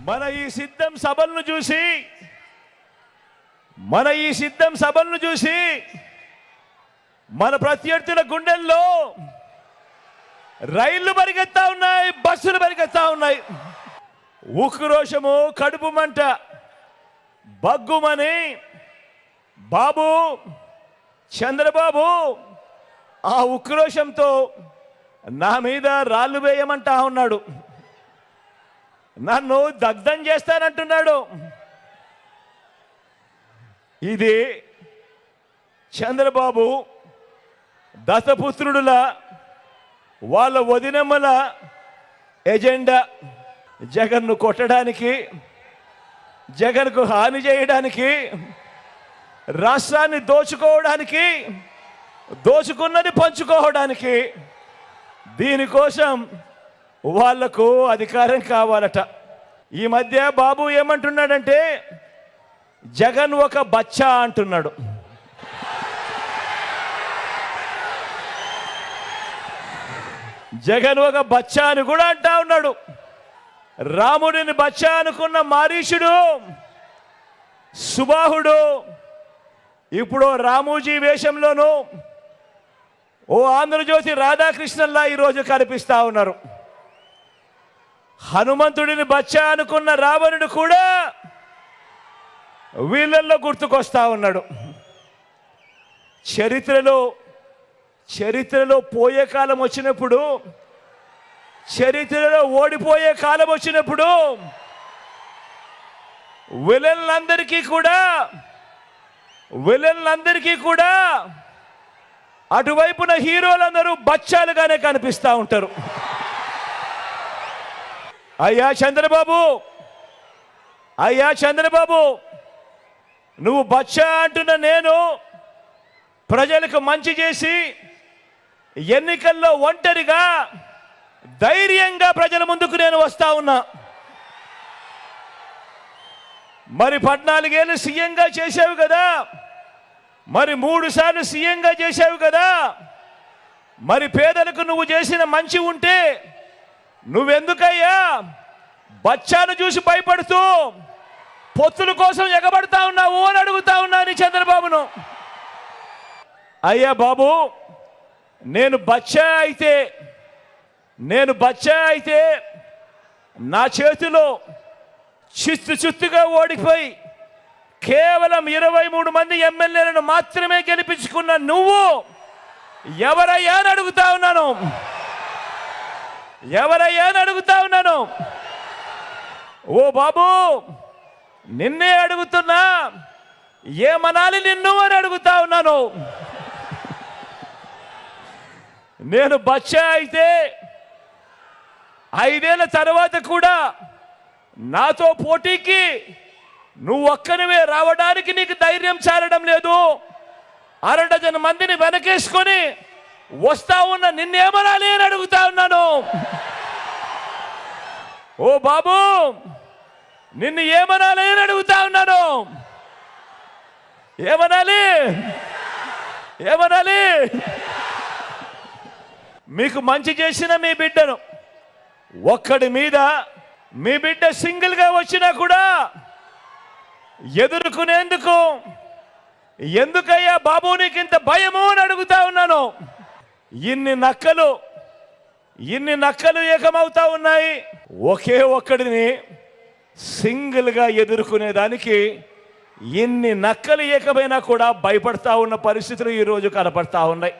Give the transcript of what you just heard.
మన ఈ సిద్ధం సభలను చూసి మన ప్రత్యర్థుల గుండెల్లో రైళ్లు పరిగెత్తా ఉన్నాయి, బస్సులు పరిగెత్తా ఉన్నాయి. ఉక్రోషము, కడుపు మంట బగ్గుమని బాబు చంద్రబాబు ఆ ఉక్రోషంతో నా మీద రాళ్ళు వేయమంటా ఉన్నాడు. నన్ను దగ్ధం చేస్తానంటున్నాడు. ఇది చంద్రబాబు దత్తపుత్రుడుల వాళ్ళ వదినమ్మల ఎజెండా. జగన్ను కొట్టడానికి, జగన్కు హాని చేయడానికి, రాష్ట్రాన్ని దోచుకోవడానికి, దోచుకున్నది పంచుకోవడానికి, దీనికోసం వాళ్లకు అధికారం కావాలట. ఈ మధ్య బాబు ఏమంటున్నాడంటే జగన్ ఒక బచ్చా అంటున్నాడు. జగన్ ఒక బచ్చా అని కూడా అంటా ఉన్నాడు. రాముడిని బచ్చా అనుకున్న మారీషుడు, సుబాహుడు ఇప్పుడు రామోజీ వేషంలోనూ ఓ ఆంధ్రజ్యోతి రాధాకృష్ణన్లా ఈరోజు కనిపిస్తా ఉన్నారు. హనుమంతుడిని బచ్చా అనుకున్న రావణుడు కూడా వీళ్ళల్లో గుర్తుకొస్తా ఉన్నాడు. చరిత్రలో పోయే కాలం వచ్చినప్పుడు, చరిత్రలో ఓడిపోయే కాలం వచ్చినప్పుడు విలన్లందరికీ కూడా అటువైపున హీరోలందరూ బచ్చాలుగానే కనిపిస్తూ ఉంటారు. అయ్యా చంద్రబాబు, నువ్వు బచ్చా అంటున్న నేను ప్రజలకు మంచి చేసి ఎన్నికల్లో ఒంటరిగా ధైర్యంగా ప్రజల ముందుకు నేను వస్తా ఉన్నా. మరి 14 ఏళ్ళు సీఎంగా చేశావు కదా, మరి 3 సార్లు సీఎంగా చేశావు కదా, మరి పేదలకు నువ్వు చేసిన మంచి ఉంటే నువ్వెందుకయ్యా బచ్చాను చూసి భయపడుతూ పొత్తుల కోసం ఎగబడతా ఉన్నావు అని అడుగుతా ఉన్నాను చంద్రబాబును. అయ్యా బాబు, నేను బచ్చా అయితే నా చేతిలో చిత్తుగా ఓడిపోయి కేవలం 23 మంది ఎమ్మెల్యేలను మాత్రమే గెలిపించుకున్న నువ్వు ఎవరయ్యా అని అడుగుతా ఉన్నాను. ఓ బాబు, నిన్నే అడుగుతున్నా, ఏమనాలి నిన్ను అని అడుగుతా ఉన్నాను. నేను బచ్చా అయితే 5 ఏళ్ల తర్వాత కూడా నాతో పోటీకి నువ్వు ఒక్కనివే రావడానికి నీకు ధైర్యం చాలడం లేదు. 1/2 డజన్ మందిని వెనకేసుకొని వస్తా ఉన్న నిన్నేమనాలి అని అడుగుతా ఉన్నాను. ఓ బాబు, నిన్ను ఏమనాలి అని అడుగుతా ఉన్నాను. ఏమనాలి? మీకు మంచి చేసిన మీ బిడ్డను ఒక్కడి మీద మీ బిడ్డ సింగిల్గా వచ్చినా కూడా ఎదుర్కొనేందుకు ఎందుకయ్యా బాబు నీకు ఇంత భయము అని అడుగుతా ఉన్నాను. ఇన్ని నక్కలు ఏకమవుతా ఉన్నాయి. ఒకే ఒక్కడిని సింగిల్గా ఎదుర్కొనేదానికి ఇన్ని నక్కలు ఏకమైనా కూడా భయపడతా ఉన్న పరిస్థితులు ఈరోజు కనపడతా ఉన్నాయి.